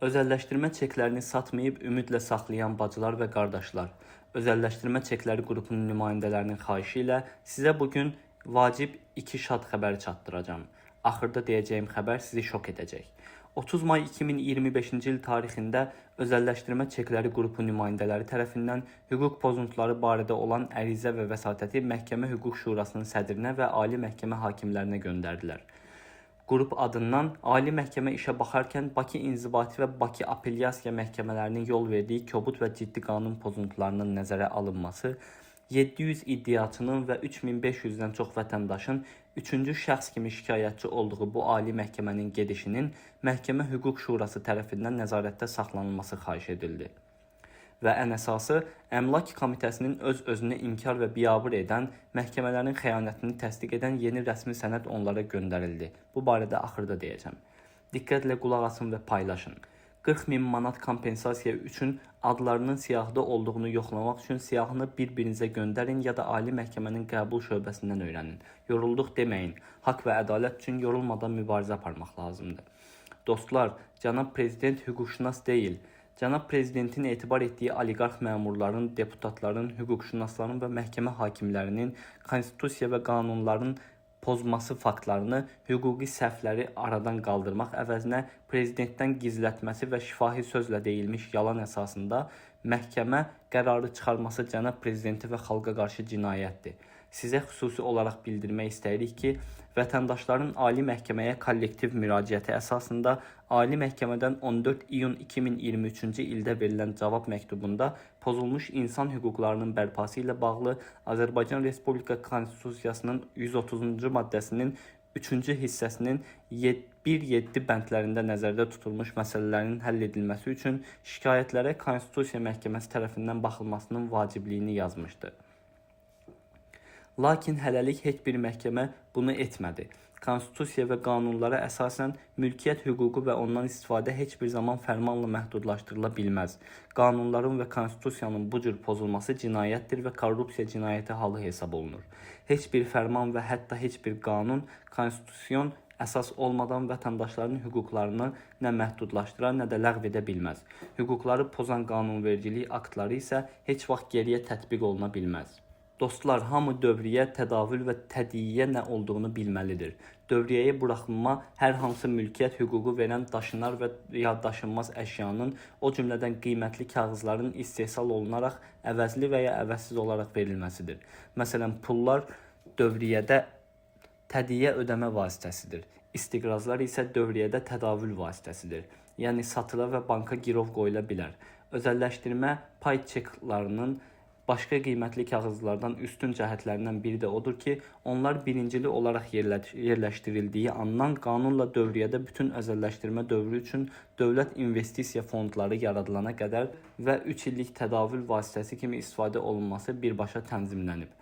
Özəlləşdirmə çeklərini satmayıb ümidlə saxlayan bacılar və qardaşlar, özəlləşdirmə çekləri qrupunun nümayəndələrinin xahişi ilə sizə bugün vacib 2 şad xəbəri çatdıracağım. Axırda deyəcəyim xəbər sizi şok edəcək. 30 may 2025-ci il tarixində özəlləşdirmə çekləri qrupu nümayəndələri tərəfindən hüquq pozuntuları barədə olan ərizə və vəsatəti Məhkəmə Hüquq Şurasının sədrinə və Ali Məhkəmə hakimlərinə göndərdilər. Qrup adından Ali Məhkəmə işə baxarkən Bakı İnzibati və Bakı Apellyasiya məhkəmələrinin yol verdiyi kobud və ciddi qanun pozuntularının nəzərə alınması, 700 iddiaçının və 3500-dən çox vətəndaşın üçüncü şəxs kimi şikayətçi olduğu bu Ali Məhkəmənin gedişinin Məhkəmə Hüquq Şurası tərəfindən nəzarətdə saxlanılması xahiş edildi. Və ən əsası, Əmlak Komitəsinin öz-özünü inkar və biabır edən, məhkəmələrin xəyanətini təsdiq edən yeni rəsmi sənəd onlara göndərildi. Bu barədə axırda deyəcəm. Diqqətlə qulaq asın və paylaşın. 40 min manat kompensasiya üçün adlarının siyahıda olduğunu yoxlamaq üçün siyahını bir-birinizə göndərin ya da Ali Məhkəmənin qəbul şöbəsindən öyrənin. Yorulduq deməyin. Haqq və ədalət üçün yorulmadan mübarizə aparmaq lazımdır. Dostlar, cənab prezident hüquqşünas deyil. Cənab Prezidentin etibar etdiyi oliqarx məmurların, deputatların, hüquqşünasların və məhkəmə hakimlərinin konstitusiya və qanunların pozması faktlarını, hüquqi səhvləri aradan qaldırmaq əvəzinə prezidentdən gizlətməsi və şifahi sözlə deyilmiş yalan əsasında məhkəmə qərarı çıxarması cənab prezidenti və xalqa qarşı cinayətdir. Sizə xüsusi olaraq bildirmək istəyirik ki, vətəndaşların Ali Məhkəməyə kollektiv müraciəti əsasında Ali Məhkəmədən 14 iyun 2023-cü ildə verilən cavab məktubunda pozulmuş insan hüquqlarının bərpası ilə bağlı Azərbaycan Respublika Konstitusiyasının 130-cu maddəsinin 3-cü hissəsinin 1-7 bəndlərində nəzərdə tutulmuş məsələlərin həll edilməsi üçün şikayətlərə Konstitusiya Məhkəməsi tərəfindən baxılmasının vacibliyini yazmışdı. Lakin hələlik heç bir məhkəmə bunu etmədi. Konstitusiya və qanunlara əsasən mülkiyyət hüququ və ondan istifadə heç bir zaman fərmanla məhdudlaşdırıla bilməz. Qanunların və konstitusiyanın bu cür pozulması cinayətdir və korrupsiya cinayəti halı hesab olunur. Heç bir fərman və hətta heç bir qanun, konstitusiyon əsas olmadan vətəndaşların hüquqlarını nə məhdudlaşdıra, nə də ləğv edə bilməz. Hüquqları pozan qanunvericilik aktları isə heç vaxt geriyə tətbiq oluna bilməz. Dostlar, hamı dövriyə, tədavül və tədiyyə nə olduğunu bilməlidir. Dövriyyəyə buraxılma hər hansı mülkiyyət hüququ verən daşınar və ya daşınmaz əşyanın, o cümlədən qiymətli kağızların istehsal olunaraq əvəzli və ya əvəzsiz olaraq verilməsidir. Məsələn, pullar dövriyyədə tədiyyə ödəmə vasitəsidir. İstiqrazlar isə dövriyyədə tədavül vasitəsidir. Yəni satıla və banka girov qoyula bilər. Özəlləşdirmə pay çeklarının başqa qiymətli kağızlardan üstün cəhətlərindən biri də odur ki, onlar birincili olaraq yerləşdirildiyi andan qanunla dövriyyədə bütün özəlləşdirmə dövrü üçün dövlət investisiya fondları yaradılana qədər və 3 illik tədavül vasitəsi kimi istifadə olunması birbaşa tənzimlənib.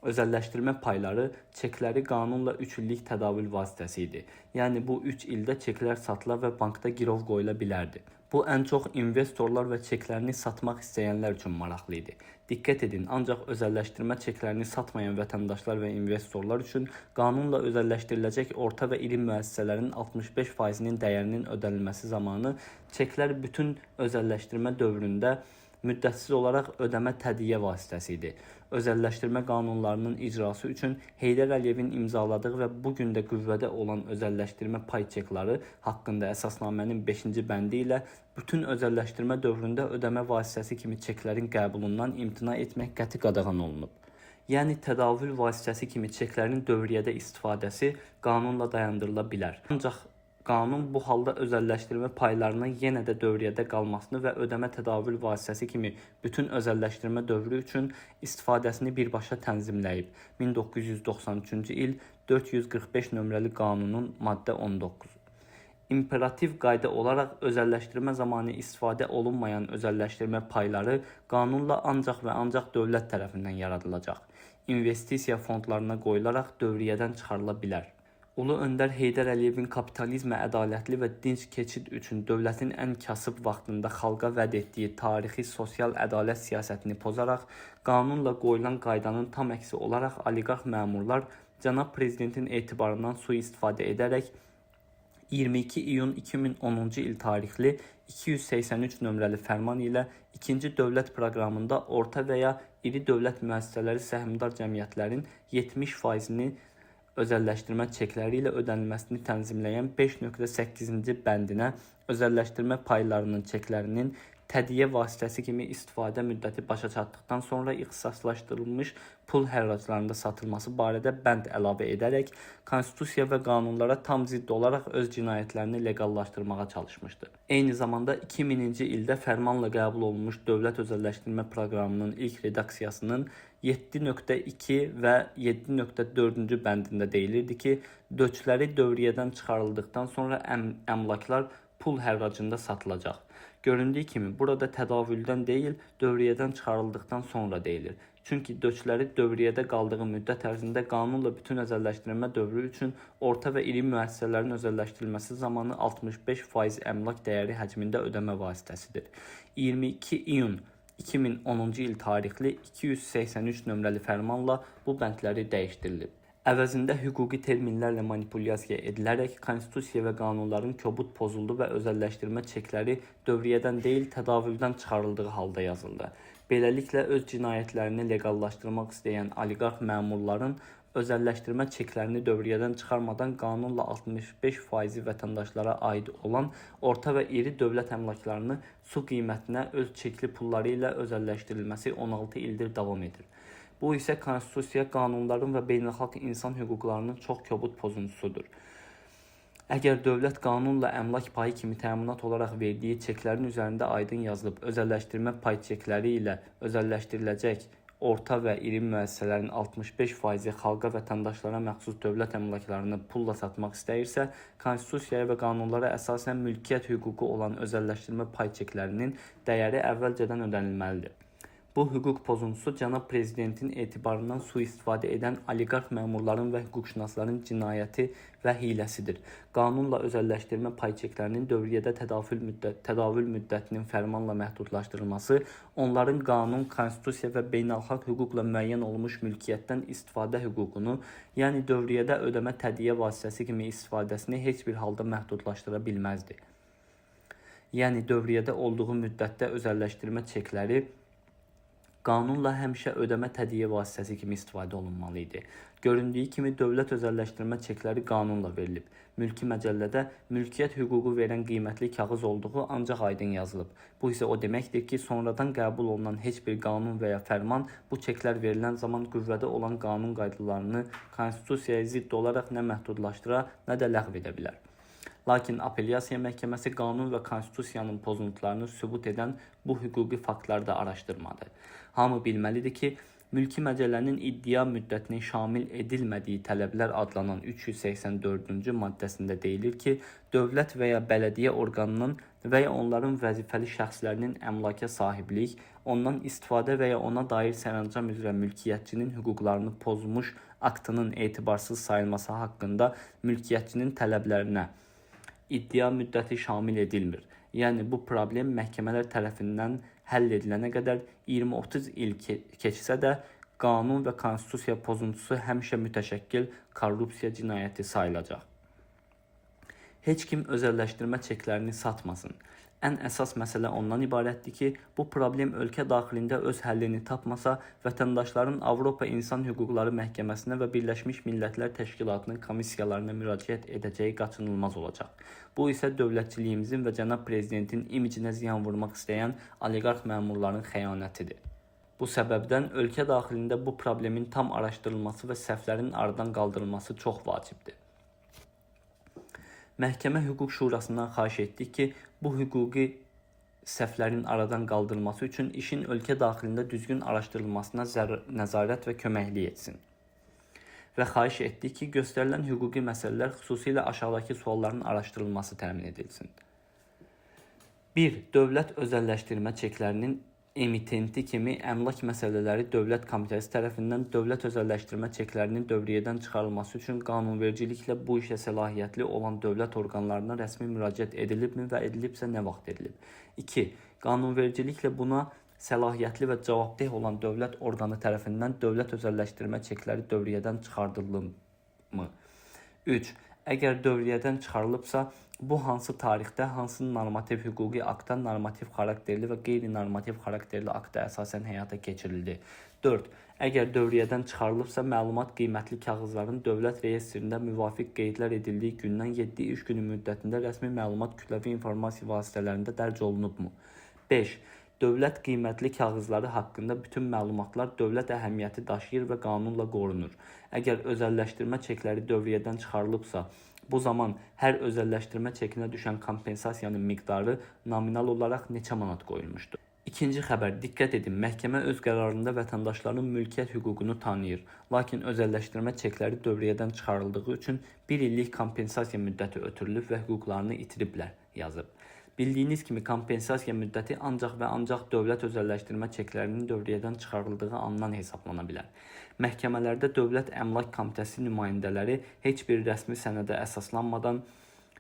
Özəlləşdirmə payları çekləri qanunla 3 illik tədavül vasitəsi idi. Yəni bu 3 ildə çeklər satıla və bankda girov qoyula bilərdi. Bu ən çox investorlar və çeklərini satmaq istəyənlər üçün maraqlı idi. Diqqət edin, ancaq özəlləşdirmə çeklərini satmayan vətəndaşlar və investorlar üçün qanunla özəlləşdiriləcək orta və iri müəssisələrin 65%-nin dəyərinin ödənilməsi zamanı çeklər bütün özəlləşdirmə dövründə müddətsiz olaraq ödəmə tədiyyə vasitəsi idi. Özəlləşdirmə qanunlarının icrası üçün Heydər Əliyevin imzaladığı və bugün də qüvvədə olan özəlləşdirmə pay çekları haqqında əsasnamənin 5-ci bəndi ilə bütün özəlləşdirmə dövründə ödəmə vasitəsi kimi çeklərin qəbulundan imtina etmək qəti qadağan olunub. Yəni tədavül vasitəsi kimi çeklərin dövriyyədə istifadəsi qanunla dayandırıla bilər. Ancaq qanun bu halda özəlləşdirmə paylarının yenə də dövriyyədə qalmasını və ödəmə tədavül vasitəsi kimi bütün özəlləşdirmə dövrü üçün istifadəsini birbaşa tənzimləyib. 1993-cü il 445 nömrəli qanunun maddə 19. İmperativ qayda olaraq özəlləşdirmə zamanı istifadə olunmayan özəlləşdirmə payları qanunla ancaq və ancaq dövlət tərəfindən yaradılacaq. İnvestisiya fondlarına qoyularaq dövriyyədən çıxarıla bilər. Ulu öndər Heydər Əliyevin kapitalizmə ədalətli və dinc keçid üçün dövlətin ən kasıb vaxtında xalqa vəd etdiyi tarixi sosial ədalət siyasətini pozaraq, qanunla qoyulan qaydanın tam əksi olaraq oliqarx məmurlar cənab prezidentin etibarından sui-istifadə edərək 22 iyun 2010-cu il tarixli 283 nömrəli fərman ilə ikinci dövlət proqramında orta və ya iri dövlət müəssisələri səhmdar cəmiyyətlərin 70%-ni özəlləşdirmə çekləri ilə ödənilməsini tənzimləyən 5.8-ci bəndinə özəlləşdirmə paylarının çeklərinin tədiyyə vasitəsi kimi istifadə müddəti başa çatdıqdan sonra ixtisaslaşdırılmış pul hərraclarında satılması barədə bənd əlavə edərək konstitusiya və qanunlara tam zidd olaraq öz cinayətlərini legallaşdırmağa çalışmışdır. Eyni zamanda 2000-ci ildə fərmanla qəbul olunmuş dövlət özəlləşdirmə proqramının ilk redaksiyasının 7.2 və 7.4-cü bəndində deyilirdi ki, döçləri dövriyyədən çıxarıldıqdan sonra əmlaklar pul hərracında satılacaq. Göründüyü kimi, burada tədavüldən deyil, dövriyyədən çıxarıldıqdan sonra deyilir. Çünki döçləri dövriyyədə qaldığı müddət ərzində qanunla bütün özəlləşdirmə dövrü üçün orta və iri müəssisələrin özəlləşdirilməsi zamanı 65% əmlak dəyəri həcmində ödəmə vasitəsidir. 22 iyun 2010-cu il tarixli 283 nömrəli fərmanla bu bəndləri dəyişdirilib. Əvəzində hüquqi terminlərlə manipulyasiya edilərək konstitusiya və qanunların kobud pozuldu və özəlləşdirmə çekləri dövriyyədən deyil, tədavüldən çıxarıldığı halda yazıldı. Beləliklə, öz cinayətlərini legallaşdırmaq istəyən oliqarx məmurların özəlləşdirmə çeklərini dövriyyədən çıxarmadan qanunla 65% vətəndaşlara aid olan orta və iri dövlət əmlaklarını su qiymətinə öz çekli pulları ilə özəlləşdirilməsi 16 ildir davam edir. Bu isə konstitusiya, qanunların və beynəlxalq insan hüquqlarının çox kobud pozuntusudur. Əgər dövlət qanunla əmlak payı kimi təminat olaraq verdiyi çeklərin üzərində aydın yazılıb, özəlləşdirmə pay çekləri ilə özəlləşdiriləcək orta və iri müəssisələrin 65%-i xalqa vətəndaşlara məxsus dövlət əmlaklarını pulla satmaq istəyirsə, konstitusiyaya və qanunlara əsasən mülkiyyət hüququ olan özəlləşdirmə pay çeklərinin dəyəri əvvəlcədən ödənilməlidir. Bu hüquq pozuntusu cənab prezidentin etibarından sui-istifadə edən oliqarx məmurların və hüquqşünasların cinayəti və hiləsidir. Qanunla özəlləşdirmə pay çeklərinin dövriyyədə tədavül müddətinin fərmanla məhdudlaşdırılması, onların qanun, konstitusiya və beynəlxalq hüquqla müəyyən olmuş mülkiyyətdən istifadə hüququnu, yəni dövriyyədə ödəmə tədiyyə vasitəsi kimi istifadəsini heç bir halda məhdudlaşdıra bilməzdi. Yəni dövriyyədə olduğu müddətdə özəlləşdirmə çekləri qanunla həmişə ödəmə tədiyyə vasitəsi kimi istifadə olunmalı idi. Göründüyü kimi, dövlət özəlləşdirmə çekləri qanunla verilib. Mülki məcəllədə mülkiyyət hüququ verən qiymətli kağız olduğu ancaq aydın yazılıb. Bu isə o deməkdir ki, sonradan qəbul olunan heç bir qanun və ya fərman bu çeklər verilən zaman qüvvədə olan qanun qaydalarını konstitusiyaya zidd olaraq nə məhdudlaşdıra, nə də ləğv edə bilər. Lakin Apellyasiya Məhkəməsi qanun və konstitusiyanın pozuntularını sübut edən bu hüquqi faktları da araşdırmadı. Hamı bilməlidir ki, mülki məcəllənin iddia müddətinin şamil edilmədiyi tələblər adlanan 384-cü maddəsində deyilir ki, dövlət və ya bələdiyyə orqanının və ya onların vəzifəli şəxslərinin əmlaka sahiblik, ondan istifadə və ya ona dair sərəncam üzrə mülkiyyətçinin hüquqlarını pozmuş aktının etibarsız sayılması haqqında mülkiyyətçinin tələblərinə iddia müddəti şamil edilmir. Yəni, bu problem məhkəmələr tərəfindən həll edilənə qədər 20-30 il keçsə də qanun və konstitusiya pozuntusu həmişə mütəşəkkil korrupsiya cinayəti sayılacaq. Heç kim özəlləşdirmə çeklərini satmasın. Ən əsas məsələ ondan ibarətdir ki, bu problem ölkə daxilində öz həllini tapmasa, vətəndaşların Avropa İnsan Hüquqları Məhkəməsinə və Birləşmiş Millətlər Təşkilatının komissiyalarına müraciət edəcəyi qaçınılmaz olacaq. Bu isə dövlətçiliyimizin və cənab prezidentin imicinə ziyan vurmaq istəyən oliqarx məmurların xəyanətidir. Bu səbəbdən ölkə daxilində bu problemin tam araşdırılması və səhvlərin aradan qaldırılması çox vacibdir. Məhkəmə Hüquq Şurasından xahiş etdik ki, bu hüquqi səhvlərin aradan qaldırılması üçün işin ölkə daxilində düzgün araşdırılmasına nəzarət və köməklik etsin. Və xahiş etdik ki, göstərilən hüquqi məsələlər xüsusilə aşağıdakı sualların araşdırılması təmin edilsin. 1. Dövlət özəlləşdirmə çeklərinin emitenti kimi əmlak məsələləri Dövlət Komitəsi tərəfindən dövlət özəlləşdirmə çeklərinin dövriyyədən çıxarılması üçün qanunvericiliklə bu işə səlahiyyətli olan dövlət orqanlarına rəsmi müraciət edilibmi və edilibsə nə vaxt edilib? 2. Qanunvericiliklə buna səlahiyyətli və cavabdeh olan dövlət orqanı tərəfindən dövlət özəlləşdirmə çekləri dövriyyədən çıxardılıb mı? 3. Əgər dövriyyədən çıxarılıbsa, bu hansı tarixdə, hansı normativ hüquqi aktda, normativ xarakterli və qeyri-normativ xarakterli aktda əsasən həyata keçirildi? 4. Əgər dövriyyədən çıxarılıbsa, məlumat qiymətli kağızların dövlət reyestrində müvafiq qeydlər edildiyi gündən 7 iş günü müddətində rəsmi məlumat kütləvi informasiya vasitələrində dərc olunubmu? 5. Dövlət qiymətli kağızları haqqında bütün məlumatlar dövlət əhəmiyyəti daşıyır və qanunla qorunur. Əgər özəlləşdirmə çekləri dövriyyədən çıxarılıbsa, bu zaman hər özəlləşdirmə çekinə düşən kompensasiyanın miqdarı nominal olaraq neçə manat qoyulmuşdur? İkinci xəbər, diqqət edin, məhkəmə öz qərarında vətəndaşların mülkiyyət hüququnu tanıyır. Lakin özəlləşdirmə çekləri dövriyyədən çıxarıldığı üçün 1 illik kompensasiya müddəti ötürülüb və hüquqlarını itiriblər, yazıb. Bildiyiniz kimi kompensasiya müddəti ancaq və ancaq dövlət özəlləşdirmə çeklərinin dövriyyədən çıxarıldığı andan hesablana bilər. Məhkəmələrdə Dövlət Əmlak Komitəsi nümayəndələri heç bir rəsmi sənədə əsaslanmadan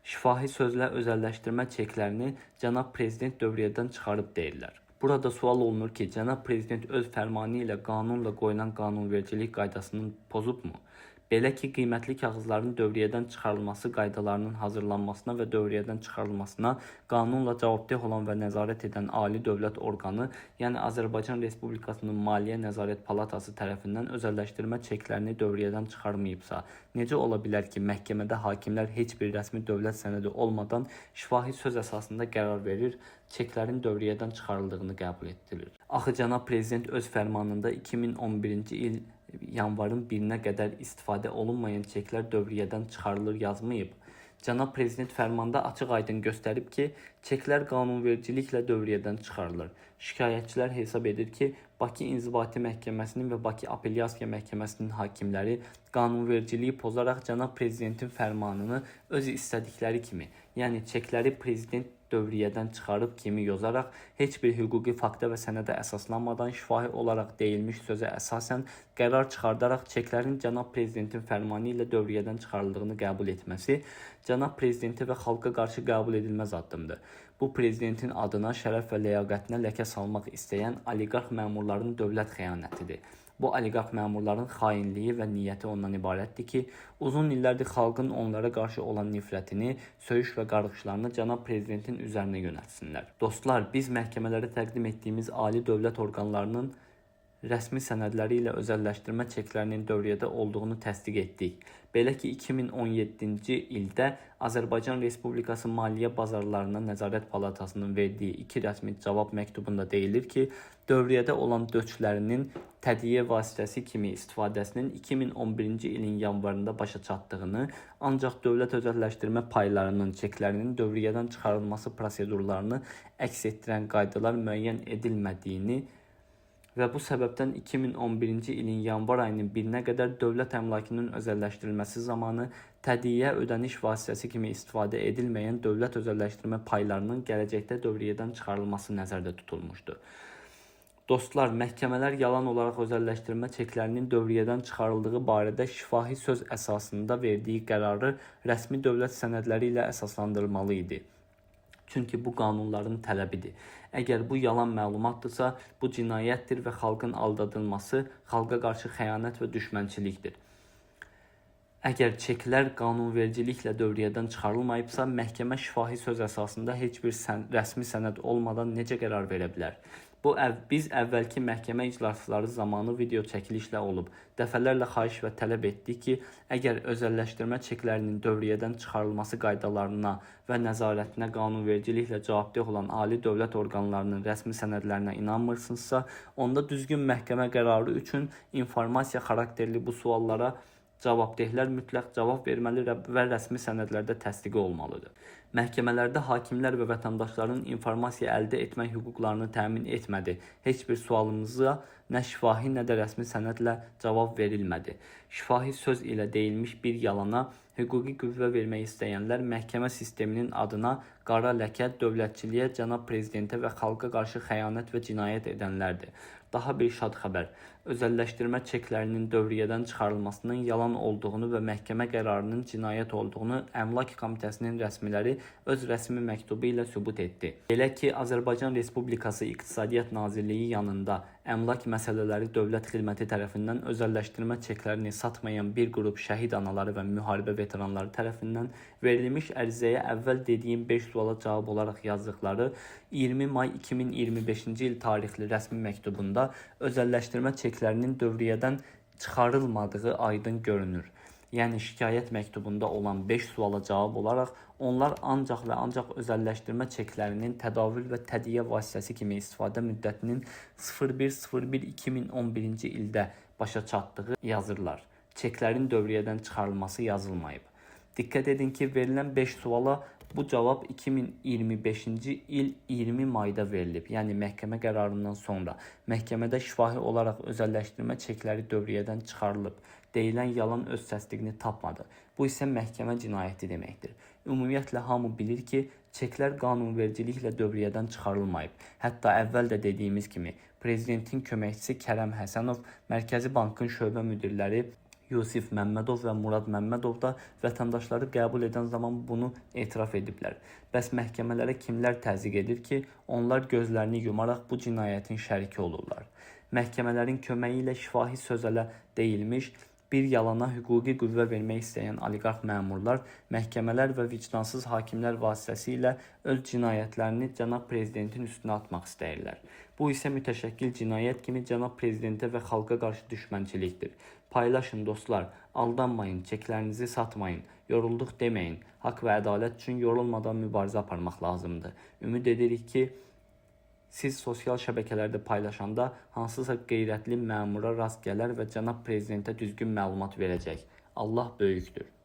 şifahi sözlə özəlləşdirmə çeklərini cənab prezident dövriyyədən çıxarıb deyirlər. Burada sual olunur ki, cənab prezident öz fərmanı ilə qanunla qoyulan qanunvericilik qaydasını pozubmu? Belə ki, qiymətli kağızların dövriyyədən çıxarılması qaydalarının hazırlanmasına və dövriyyədən çıxarılmasına qanunla cavabdeh olan və nəzarət edən ali dövlət orqanı, yəni Azərbaycan Respublikasının Maliyyə Nəzarət Palatası tərəfindən özəlləşdirmə çeklərini dövriyyədən çıxarmayıbsa, necə ola bilər ki, məhkəmədə hakimlər heç bir rəsmi dövlət sənədi olmadan şifahi söz əsasında qərar verir, çeklərin dövriyyədən çıxarıldığını qəbul etdirir? Axı cənab prezident öz fərmanında 2011-ci il yanvarın 1-nə qədər istifadə olunmayan çeklər dövriyyədən çıxarılır yazmayıb. Cənab prezident fərmanda açıq-aydın göstərib ki, çeklər qanunvericiliklə dövriyyədən çıxarılır. Şikayətçilər hesab edir ki, Bakı İnzibati Məhkəməsinin və Bakı Apellyasiya Məhkəməsinin hakimləri qanunvericiliyi pozaraq cənab prezidentin fərmanını öz istədikləri kimi, yəni çekləri prezident dövriyyədən çıxarıb kimi yozaraq, heç bir hüquqi fakta və sənədə əsaslanmadan şifahi olaraq deyilmiş sözə əsasən qərar çıxardaraq çeklərin cənab prezidentin fərmanı ilə dövriyyədən çıxarıldığını qəbul etməsi cənab prezidenti və xalqa qarşı qəbul edilməz addımdır. Bu prezidentin adına, şərəf və ləyaqətinə ləkə salmaq istəyən oliqarx məmurların dövlət xəyanətidir. Bu oliqarx məmurların xainliyi və niyyəti ondan ibarətdir ki, uzun illərdir xalqın onlara qarşı olan nifrətini, söyüş və qarğışlarını cənab prezidentin üzərinə yönəltsinlər. Dostlar, biz məhkəmələrə təqdim etdiyimiz ali dövlət orqanlarının rəsmi sənədləri ilə özəlləşdirmə çeklərinin dövriyyədə olduğunu təsdiq etdik. Belə ki, 2017-ci ildə Azərbaycan Respublikası Maliyyə Bazarlarına Nəzarət Palatasının verdiyi 2 rəsmi cavab məktubunda deyilir ki, dövriyyədə olan döçlərinin tədiyyə vasitəsi kimi istifadəsinin 2011-ci ilin yanvarında başa çatdığını, ancaq dövlət özəlləşdirmə paylarının, çeklərinin dövriyyədən çıxarılması prosedurlarını əks etdirən qaydalar müəyyən edilmədiyini və bu səbəbdən 2011-ci ilin yanvar ayının 1-nə qədər dövlət əmlakının özəlləşdirilməsi zamanı tədiyyə ödəniş vasitəsi kimi istifadə edilməyən dövlət özəlləşdirmə paylarının gələcəkdə dövriyyədən çıxarılması nəzərdə tutulmuşdur. Dostlar, məhkəmələr yalan olaraq özəlləşdirmə çeklərinin dövriyyədən çıxarıldığı barədə şifahi söz əsasında verdiyi qərarı rəsmi dövlət sənədləri ilə əsaslandırmalı idi. Çünki bu qanunların tələbidir. Əgər bu yalan məlumatdırsa, bu cinayətdir və xalqın aldadılması, xalqa qarşı xəyanət və düşmənçilikdir. Əgər çeklər qanunvericiliklə dövriyyədən çıxarılmayıbsa, məhkəmə şifahi söz əsasında heç bir rəsmi sənəd olmadan necə qərar verə bilər? Biz əvvəlki məhkəmə iclasları zamanı video çəkilişlə olub. Dəfələrlə xahiş və tələb etdik ki, əgər özəlləşdirmə çeklərinin dövriyyədən çıxarılması qaydalarına və nəzarətinə qanunvericiliklə cavabdeh olan ali dövlət orqanlarının rəsmi sənədlərinə inanmırsınızsa, onda düzgün məhkəmə qərarı üçün informasiya xarakterli bu suallara cavabdehlər mütləq cavab verməli və rəsmi sənədlərdə təsdiqi olmalıdır. Məhkəmələrdə hakimlər və vətəndaşların informasiya əldə etmək hüquqlarını təmin etmədi. Heç bir sualımıza nə şifahi, nə də rəsmi sənədlə cavab verilmədi. Şifahi söz ilə deyilmiş bir yalana hüquqi qüvvə vermək istəyənlər məhkəmə sisteminin adına qara ləkə, dövlətçiliyə, cənab prezidentə və xalqa qarşı xəyanət və cinayət edənlərdir. Daha bir şad xəbər, özəlləşdirmə çeklərinin dövriyyədən çıxarılmasının yalan olduğunu və məhkəmə qərarının cinayət olduğunu Əmlak Komitəsinin rəsmiləri öz rəsmi məktubu ilə sübut etdi. Belə ki, Azərbaycan Respublikası İqtisadiyyat Nazirliyi yanında əmlak məsələləri dövlət xidməti tərəfindən özəlləşdirmə çeklərini satmayan bir qrup şəhid anaları və müharibə veteranları tərəfindən verilmiş ərizəyə əvvəl dediyim 5 suala cavab olaraq yazdıqları 20 may 2025-ci il tarixli rəsmi məktubunda özəlləşdirmə çeklərinin dövriyyədən çıxarılmadığı aydın görünür. Yəni şikayət məktubunda olan 5 suala cavab olaraq onlar ancaq və ancaq özəlləşdirmə çeklərinin tədavül və tədiyyə vasitəsi kimi istifadə müddətinin 01.01.2011-ci ildə başa çatdığı yazırlar. Çeklərin dövriyyədən çıxarılması yazılmayıb. Diqqət edin ki, verilən 5 suala bu cavab 2025-ci il 20 mayda verilib, yəni məhkəmə qərarından sonra. Məhkəmədə şifahi olaraq özəlləşdirmə çekləri dövriyyədən çıxarılıb. Deyilən yalan öz təsdiqini tapmadı. Bu isə məhkəmə cinayəti deməkdir. Ümumiyyətlə hamı bilir ki, çeklər qanunvericiliklə dövriyyədən çıxarılmayıb. Hətta əvvəl də dediyimiz kimi, prezidentin köməkçisi Kərəm Həsənov, Mərkəzi Bankın şöbə müdirləri Yusif Məmmədov və Murad Məmmədov da vətəndaşları qəbul edən zaman bunu etiraf ediblər. Bəs məhkəmələrə kimlər təzyiq edir ki, onlar gözlərini yumaraq bu cinayətin şəriki olurlar? Məhkəmələrin köməyi ilə şifahi sözələ deyilmiş, bir yalana hüquqi qüvvə vermək istəyən oliqarx məmurlar, məhkəmələr və vicdansız hakimlər vasitəsilə öz cinayətlərini cənab prezidentin üstünə atmaq istəyirlər. Bu isə mütəşəkkil cinayət kimi cənab prezidentə və xalqa qarşı düşmənçilikdir. Paylaşın dostlar, aldanmayın, çeklərinizi satmayın, yorulduq deməyin. Haqq və ədalət üçün yorulmadan mübarizə aparmaq lazımdır. Ümid edirik ki, siz sosial şəbəkələrdə paylaşanda hansısa qeyrətli məmura rast gələr və cənab prezidentə düzgün məlumat verəcək. Allah böyükdür.